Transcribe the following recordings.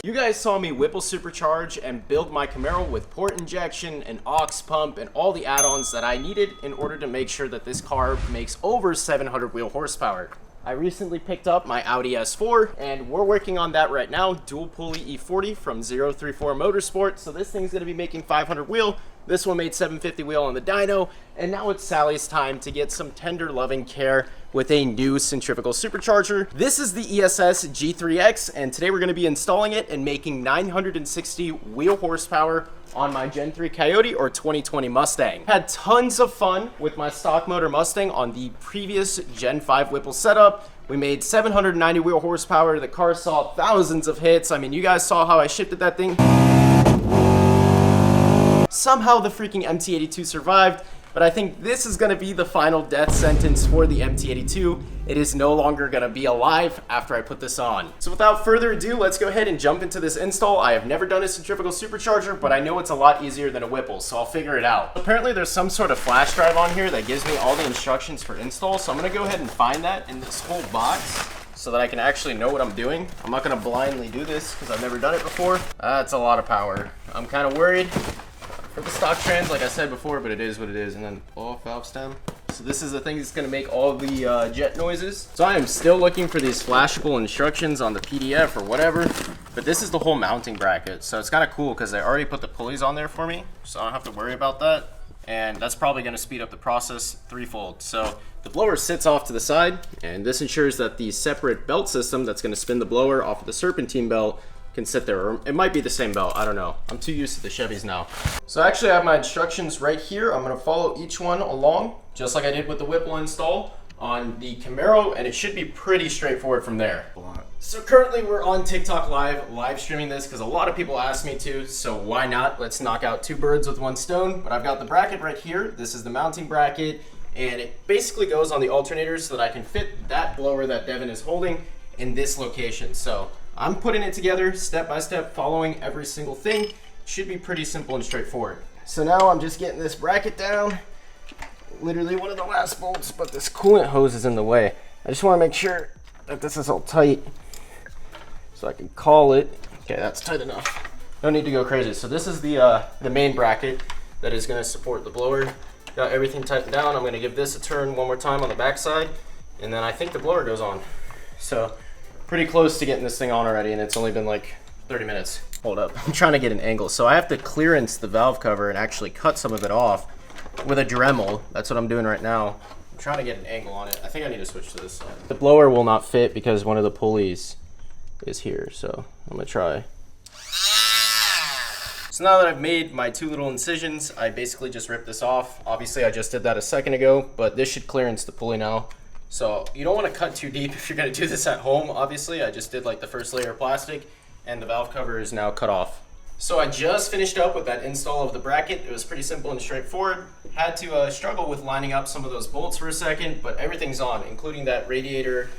You guys saw me Whipple Supercharge and build my Camaro with port injection, an aux pump, and all the add-ons that I needed in order to make sure that this car makes over 700 wheel horsepower. I recently picked up my Audi S4 and we're working on that right now, dual pulley E40 from 034 Motorsport. So this thing's gonna be making 500 wheel. This one made 750 wheel on the dyno, and now it's Sally's time to get some tender loving care with a new centrifugal supercharger. This is the ESS G3X, and today we're gonna be installing it and making 960 wheel horsepower on my Gen 3 Coyote or 2020 Mustang. Had tons of fun with my stock motor Mustang on the previous Gen 5 Whipple setup. We made 790 wheel horsepower. The car saw thousands of hits. I mean, you guys saw how I shifted that thing. Somehow the freaking MT82 survived, but I think this is gonna be the final death sentence for the MT82. It is no longer gonna be alive after I put this on. So without further ado, let's go ahead and jump into this install. I have never done a centrifugal supercharger, but I know it's a lot easier than a Whipple, so I'll figure it out. Apparently there's some sort of flash drive on here that gives me all the instructions for install, so I'm gonna go ahead and find that in this whole box so that I can actually know what I'm doing. I'm not gonna blindly do this because I've never done it before. That's a lot of power. I'm kind of worried for the stock trans, like I said before, but it is what it is. And then off valve stem. So this is the thing that's gonna make all the jet noises. So I am still looking for these flashable instructions on the PDF or whatever, but this is the whole mounting bracket. So it's kind of cool because they already put the pulleys on there for me, so I don't have to worry about that. And that's probably gonna speed up the process threefold. So the blower sits off to the side, and this ensures that the separate belt system that's gonna spin the blower off of the serpentine belt can sit there. Or it might be the same belt, I don't know. I'm too used to the Chevys now. So actually I have my instructions right here. I'm gonna follow each one along, just like I did with the Whipple install on the Camaro, and it should be pretty straightforward from there. So currently we're on TikTok live streaming this because a lot of people asked me to, so why not? Let's knock out two birds with one stone. But I've got the bracket right here. This is the mounting bracket, and it basically goes on the alternators so that I can fit that blower that Devin is holding in this location. So I'm putting it together step by step, following every single thing. It should be pretty simple and straightforward. So now I'm just getting this bracket down. Literally one of the last bolts, but this coolant hose is in the way. I just want to make sure that this is all tight so I can call it. Okay, that's tight enough. No need to go crazy. So this is the main bracket that is going to support the blower. Got everything tightened down. I'm going to give this a turn one more time on the back side, and then I think the blower goes on. So pretty close to getting this thing on already, and it's only been like 30 minutes. Hold up, I'm trying to get an angle. So I have to clearance the valve cover and actually cut some of it off with a Dremel. That's what I'm doing right now. I'm trying to get an angle on it. I think I need to switch to this side. The blower will not fit because one of the pulleys is here, so I'm gonna try. So now that I've made my two little incisions, I basically just ripped this off. Obviously I just did that a second ago, but this should clearance the pulley now. So you don't want to cut too deep if you're going to do this at home. Obviously, I just did like the first layer of plastic, and the valve cover is now cut off. So I just finished up with that install of the bracket. It was pretty simple and straightforward. Had to struggle with lining up some of those bolts for a second, but everything's on, including that radiator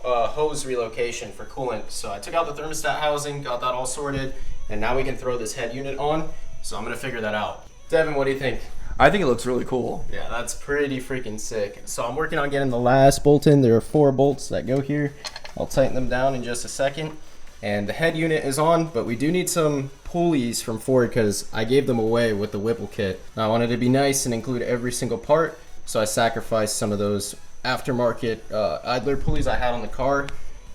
hose relocation for coolant. So I took out the thermostat housing, got that all sorted, and now we can throw this head unit on. So I'm going to figure that out. Devin, what do you think? I think it looks really cool. Yeah, that's pretty freaking sick. So I'm working on getting the last bolt in. There are 4 bolts that go here. I'll tighten them down in just a second. And the head unit is on, but we do need some pulleys from Ford because I gave them away with the Whipple kit. Now, I wanted to be nice and include every single part, so I sacrificed some of those aftermarket idler pulleys I had on the car,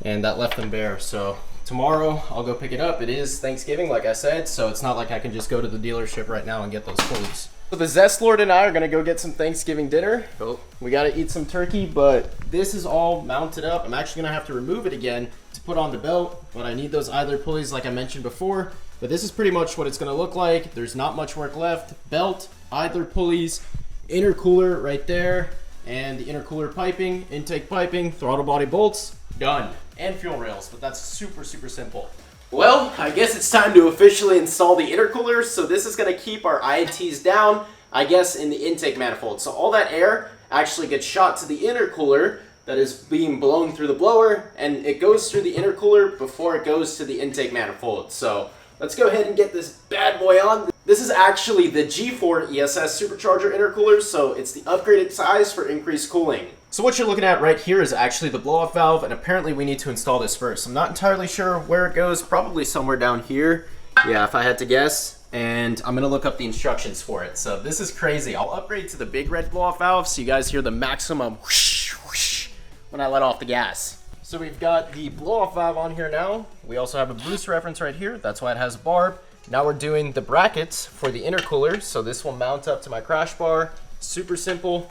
and that left them bare. So tomorrow I'll go pick it up. It is Thanksgiving, like I said, so it's not like I can just go to the dealership right now and get those pulleys. So the Zest Lord and I are gonna go get some Thanksgiving dinner. Oh, we gotta eat some turkey, but this is all mounted up. I'm actually gonna have to remove it again to put on the belt, but I need those idler pulleys like I mentioned before. But this is pretty much what it's gonna look like. There's not much work left. Belt, idler pulleys, intercooler right there, and the intercooler piping, intake piping, throttle body bolts, done. And fuel rails, but that's super simple. Well, I guess it's time to officially install the intercooler. So this is going to keep our INTs down, I guess, in the intake manifold. So all that air actually gets shot to the intercooler that is being blown through the blower, and it goes through the intercooler before it goes to the intake manifold. So let's go ahead and get this bad boy on. This is actually the G4 ESS Supercharger intercooler, so it's the upgraded size for increased cooling. So what you're looking at right here is actually the blow-off valve, and apparently we need to install this first. I'm not entirely sure where it goes, probably somewhere down here. Yeah, if I had to guess. And I'm gonna look up the instructions for it. So this is crazy. I'll upgrade to the big red blow-off valve so you guys hear the maximum whoosh, whoosh when I let off the gas. So we've got the blow-off valve on here now. We also have a boost reference right here. That's why it has a barb. Now we're doing the brackets for the intercooler. So this will mount up to my crash bar. Super simple.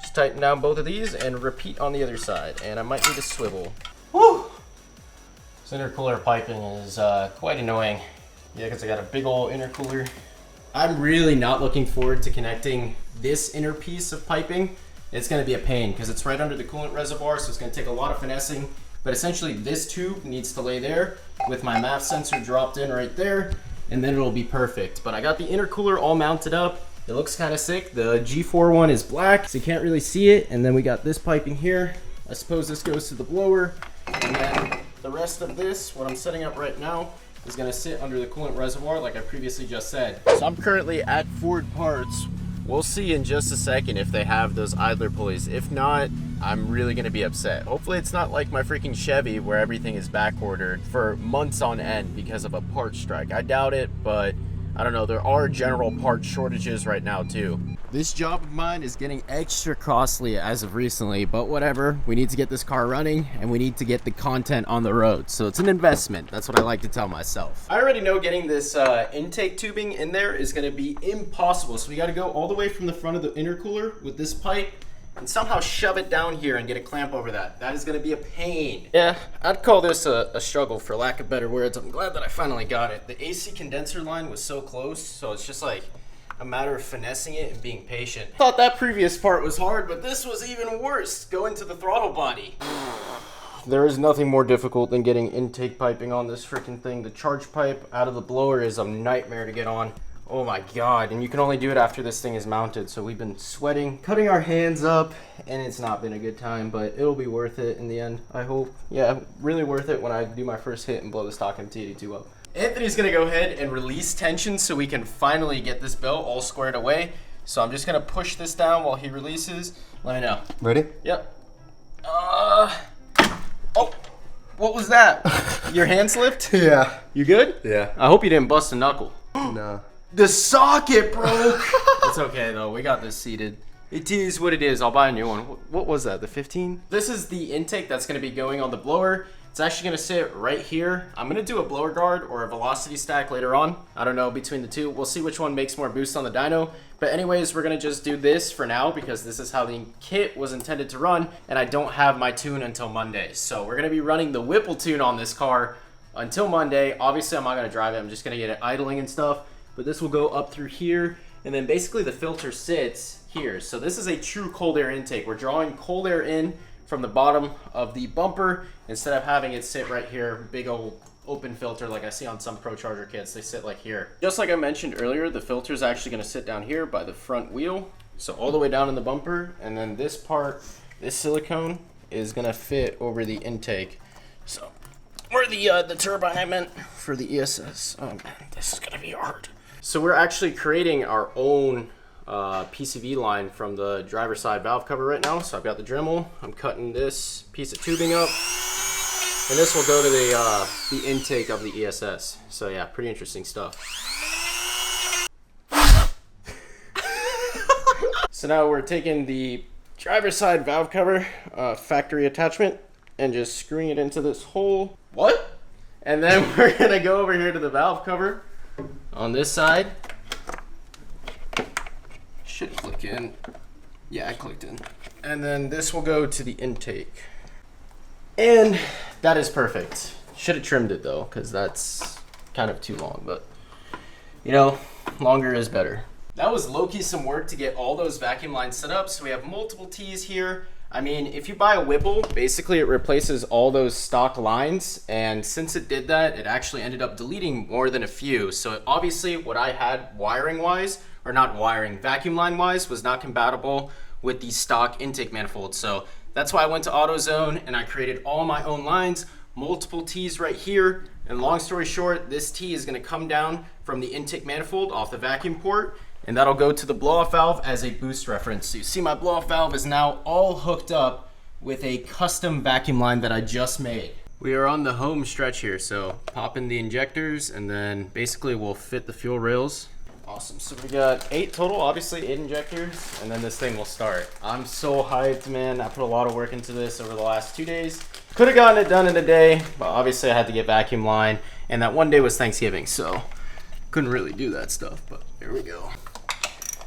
Just tighten down both of these and repeat on the other side. And I might need a swivel. Woo! This intercooler piping is quite annoying. Yeah, because I got a big old intercooler. I'm really not looking forward to connecting this inner piece of piping. It's going to be a pain because it's right under the coolant reservoir, so it's going to take a lot of finessing. But essentially this tube needs to lay there with my MAF sensor dropped in right there, and then it'll be perfect. But I got the intercooler all mounted up. It looks kind of sick. The G4 one is black, so you can't really see it. And then we got this piping here. I suppose this goes to the blower. And then the rest of this, what I'm setting up right now, is going to sit under the coolant reservoir like I previously just said. So I'm currently at Ford Parts. We'll see in just a second if they have those idler pulleys. If not, I'm really going to be upset. Hopefully it's not like my freaking Chevy where everything is back ordered for months on end because of a part strike. I doubt it, but I don't know. There are general part shortages right now too. This job of mine is getting extra costly as of recently, but whatever. We need to get this car running and we need to get the content on the road. So it's an investment. That's what I like to tell myself. I already know getting this intake tubing in there is going to be impossible. So we got to go all the way from the front of the intercooler with this pipe and somehow shove it down here and get a clamp over that. That is going to be a pain. Yeah, I'd call this a struggle for lack of better words. I'm glad that I finally got it. The AC condenser line was so close, so it's just like a matter of finessing it and being patient. Thought that previous part was hard, but this was even worse. Going to the throttle body. There is nothing more difficult than getting intake piping on this freaking thing. The charge pipe out of the blower is a nightmare to get on. Oh my God, and you can only do it after this thing is mounted. So we've been sweating, cutting our hands up, and it's not been a good time, but it'll be worth it in the end, I hope. Yeah, really worth it when I do my first hit and blow the stock MT82 up. Anthony's gonna go ahead and release tension so we can finally get this belt all squared away. So I'm just gonna push this down while he releases. Let me know. Ready? Yep. Oh, what was that? Your hand slipped? Yeah. You good? Yeah. I hope you didn't bust a knuckle. No. The socket broke. It's okay though, we got this seated. It is what it is. I'll buy a new one. What was that, the 15? This is the intake that's gonna be going on the blower. It's actually gonna sit right here. I'm gonna do a blower guard or a velocity stack later on. I don't know, between the two. We'll see which one makes more boost on the dyno. But anyways, we're gonna just do this for now because this is how the kit was intended to run, and I don't have my tune until Monday. So we're gonna be running the Whipple tune on this car until Monday. Obviously, I'm not gonna drive it. I'm just gonna get it idling and stuff. But this will go up through here, and then basically the filter sits here. So this is a true cold air intake. We're drawing cold air in from the bottom of the bumper instead of having it sit right here, big old open filter like I see on some Supercharger kits. They sit like here. Just like I mentioned earlier, the filter is actually going to sit down here by the front wheel, so all the way down in the bumper, and then this part, this silicone, is going to fit over the intake. So, or the turbine I meant for the ESS. Oh man, this is going to be hard. So we're actually creating our own PCV line from the driver's side valve cover right now. So I've got the Dremel. I'm cutting this piece of tubing up, and this will go to the intake of the ESS. So yeah, pretty interesting stuff. So now we're taking the driver's side valve cover, factory attachment, and just screwing it into this hole. What? And then we're gonna go over here to the valve cover on this side. Should click in. Yeah, I clicked in. And then this will go to the intake. And that is perfect. Should have trimmed it though, because that's kind of too long, but you know, longer is better. That was low-key some work to get all those vacuum lines set up. So we have multiple T's here. I mean, if you buy a Whipple, basically it replaces all those stock lines. And since it did that, it actually ended up deleting more than a few. So obviously what I had wiring-wise, or not wiring, vacuum line-wise, was not compatible with the stock intake manifold. So that's why I went to AutoZone and I created all my own lines, multiple T's right here. And long story short, this T is gonna come down from the intake manifold off the vacuum port, and that'll go to the blow-off valve as a boost reference. So you see my blow-off valve is now all hooked up with a custom vacuum line that I just made. We are on the home stretch here, so pop in the injectors and then basically we'll fit the fuel rails. Awesome, so we got 8 total, obviously 8 injectors, and then this thing will start. I'm so hyped, man. I put a lot of work into this over the last 2 days. Could have gotten it done in a day, but obviously I had to get vacuum line, and that one day was Thanksgiving, so couldn't really do that stuff, but here we go.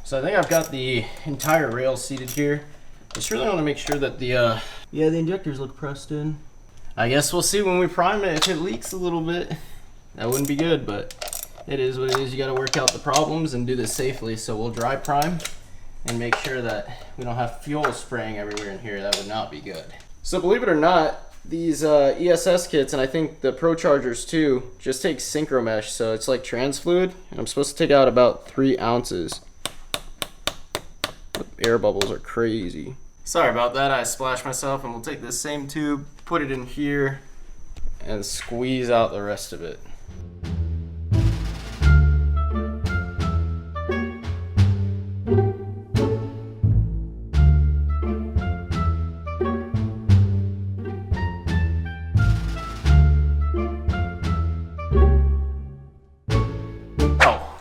So I think I've got the entire rail seated here. Just really want to make sure that the injectors look pressed in. I guess we'll see when we prime it if it leaks a little bit. That wouldn't be good, but it is what it is. You got to work out the problems and do this safely. So we'll dry prime and make sure that we don't have fuel spraying everywhere in here. That would not be good. So believe it or not, these ESS kits, and I think the Superchargers too, just take synchro mesh. So it's like trans fluid, and I'm supposed to take out about 3 ounces. The air bubbles are crazy. Sorry about that, I splashed myself, and we'll take this same tube, put it in here, and squeeze out the rest of it.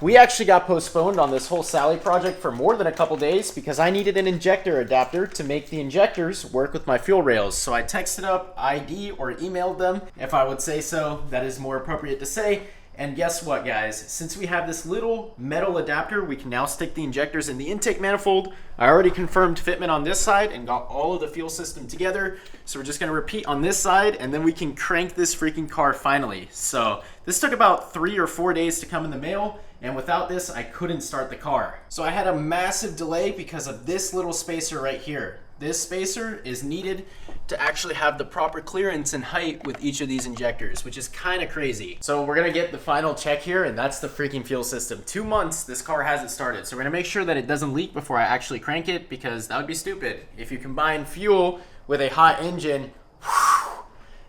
We actually got postponed on this whole Sally project for more than a couple days because I needed an injector adapter to make the injectors work with my fuel rails. So I texted up ID or emailed them, if I would say so. That is more appropriate to say. And guess what, guys? Since we have this little metal adapter, we can now stick the injectors in the intake manifold. I already confirmed fitment on this side and got all of the fuel system together. So we're just gonna repeat on this side, and then we can crank this freaking car finally. So this took about 3 or 4 days to come in the mail, and without this, I couldn't start the car. So I had a massive delay because of this little spacer right here. This spacer is needed to actually have the proper clearance and height with each of these injectors, which is kind of crazy. So we're gonna get the final check here, and that's the freaking fuel system. 2 months, this car hasn't started. So we're gonna make sure that it doesn't leak before I actually crank it, because that would be stupid. If you combine fuel with a hot engine,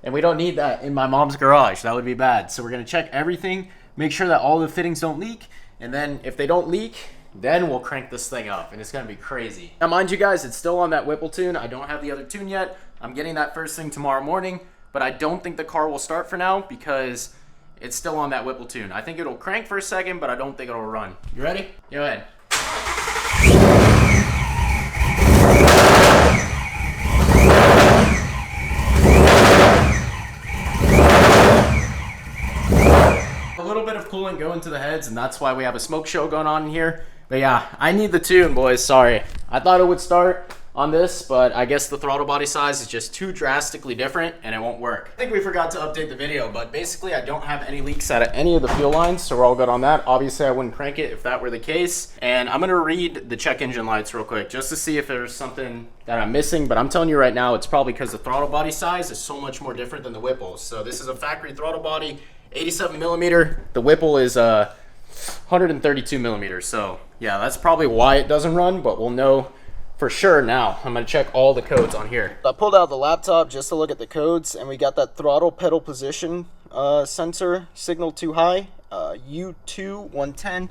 and we don't need that in my mom's garage, that would be bad. So we're gonna check everything, make sure that all the fittings don't leak, and then if they don't leak, then we'll crank this thing up, and it's gonna be crazy. Now mind you guys, it's still on that Whipple tune. I don't have the other tune yet. I'm getting that first thing tomorrow morning, but I don't think the car will start for now because it's still on that Whipple tune. I think it'll crank for a second, but I don't think it'll run. You ready? Go ahead. A little bit of coolant going to the heads, and that's why we have a smoke show going on in here. But yeah, I need the tune, boys. Sorry. I thought it would start on this, but I guess the throttle body size is just too drastically different and it won't work. I think we forgot to update the video, but basically I don't have any leaks out of any of the fuel lines, so we're all good on that. Obviously I wouldn't crank it if that were the case. And I'm gonna read the check engine lights real quick just to see if there's something that I'm missing, but I'm telling you right now, it's probably because the throttle body size is so much more different than the Whipple. So this is a factory throttle body, 87 millimeter. The Whipple is 132 millimeters. So yeah, that's probably why it doesn't run, but we'll know for sure now. I'm gonna check all the codes on here. I pulled out the laptop just to look at the codes, and we got that throttle pedal position sensor signal too high, U2 110,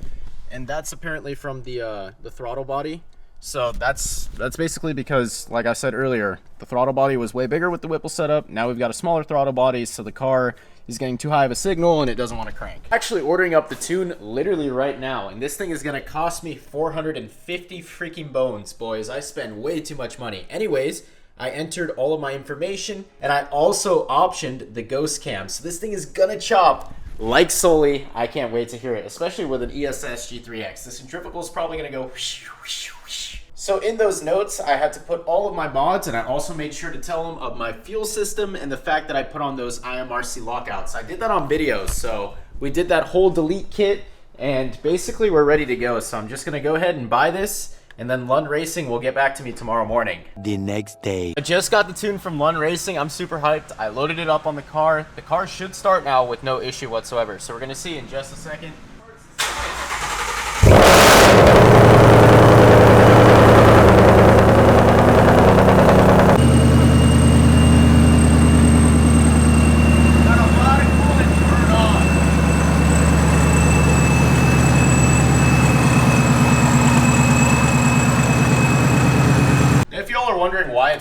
and that's apparently from the throttle body. So that's basically because, like I said earlier, the throttle body was way bigger with the Whipple setup. Now we've got a smaller throttle body, so the car is getting too high of a signal and it doesn't want to crank. Actually ordering up the tune literally right now, and this thing is gonna cost me 450 freaking bones, boys. I spend way too much money. Anyways, I entered all of my information, and I also optioned the ghost cam. So this thing is gonna chop like Sully. I can't wait to hear it, especially with an ESS G3X. The centrifugal is probably gonna go whoosh, whoosh, whoosh. So in those notes, I had to put all of my mods, and I also made sure to tell them of my fuel system and the fact that I put on those IMRC lockouts. I did that on videos, so we did that whole delete kit, and basically we're ready to go. So I'm just gonna go ahead and buy this, and then Lund Racing will get back to me tomorrow morning. The next day. I just got the tune from Lund Racing. I'm super hyped. I loaded it up on the car. The car should start now with no issue whatsoever. So we're gonna see in just a second.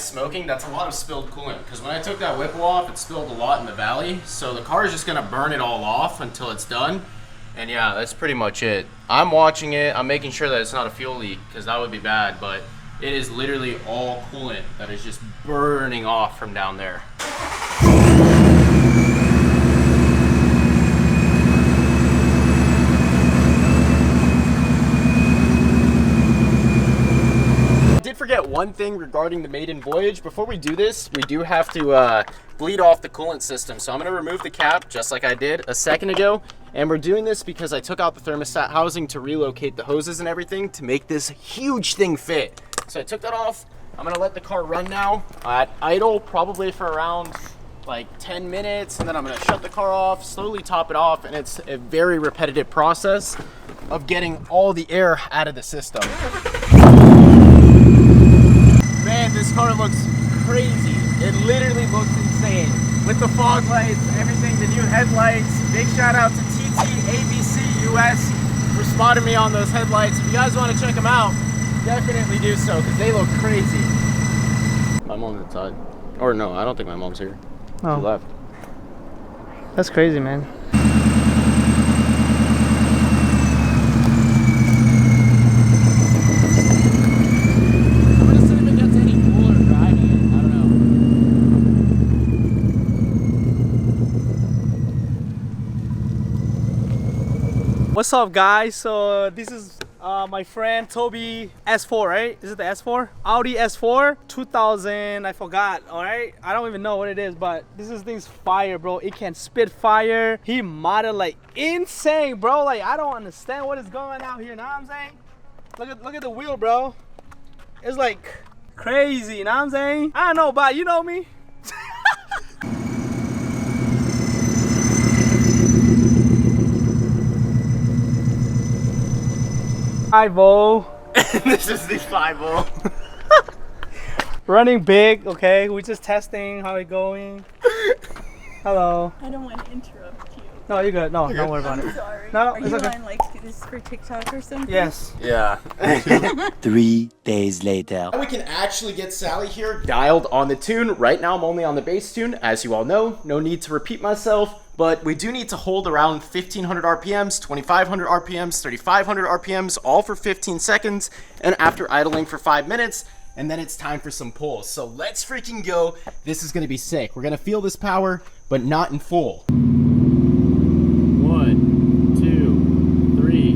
outside smoking, that's a lot of spilled coolant. Because when I took that Whipple off, it spilled a lot in the valley. So the car is just gonna burn it all off until it's done. And yeah, that's pretty much it. I'm watching it, I'm making sure that it's not a fuel leak, because that would be bad, but it is literally all coolant that is just burning off from down there. Forget one thing regarding the maiden voyage. Before we do this, we do have to bleed off the coolant system. So I'm going to remove the cap just like I did a second ago. And we're doing this because I took out the thermostat housing to relocate the hoses and everything to make this huge thing fit. So I took that off. I'm going to let the car run now at idle, probably for around like 10 minutes. And then I'm going to shut the car off, slowly top it off. And it's a very repetitive process of getting all the air out of the system. Man, this car looks crazy. It literally looks insane. With the fog lights, everything, the new headlights. Big shout out to ABC US for spotting me on those headlights. If you guys want to check them out, definitely do so because they look crazy. My mom's inside. Or no, I don't think my mom's here. Oh. She left. That's crazy, man. What's up, guys? So this is my friend Toby S4, right? Is it the S4? Audi S4 2000, I forgot. All right, I don't even know what it is, but this thing's fire, bro. It can spit fire. He modded like insane, bro. Like, I don't understand what is going on here. Know what I'm saying? Look at the wheel, bro. It's like crazy. You know what I'm saying? I don't know, but you know me. This is the 5.0. Running big, okay? We're just testing how it's going. Hello. I don't want to interrupt you. No, you're good. No, don't worry about it. Sorry. No, Are it's you okay. on like this for TikTok or something? Yes. Yeah. 3 days later. We can actually get Sally here dialed on the tune. Right now I'm only on the bass tune, as you all know. No need to repeat myself, but we do need to hold around 1500 RPMs, 2500 RPMs, 3500 RPMs, all for 15 seconds, and after idling for 5 minutes, and then it's time for some pulls. So let's freaking go. This is gonna be sick. We're gonna feel this power, but not in full. 1, 2, 3.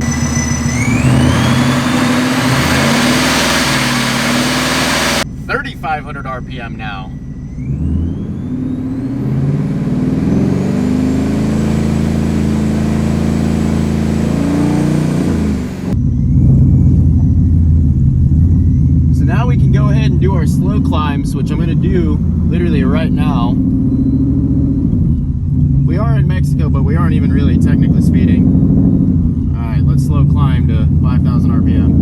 $3,500 RPM now. So now we can go ahead and do our slow climbs, which I'm going to do literally right now. We are in Mexico, but we aren't even really technically speeding. Alright, let's slow climb to 5,000 RPM.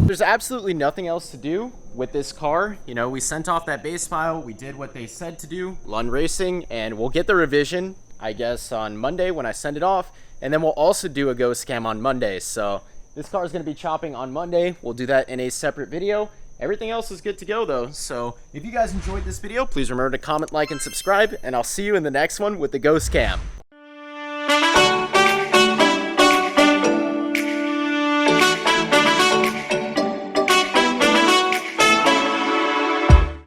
There's absolutely nothing else to do with this car. You know, we sent off that base file, we did what they said to do, Lund Racing, and we'll get the revision, I guess, on Monday when I send it off, and then we'll also do a ghost cam on Monday. So this car is going to be chopping on Monday. We'll do that in a separate video. Everything else is good to go though. So if you guys enjoyed this video, please remember to comment, like, and subscribe, and I'll see you in the next one with the ghost cam.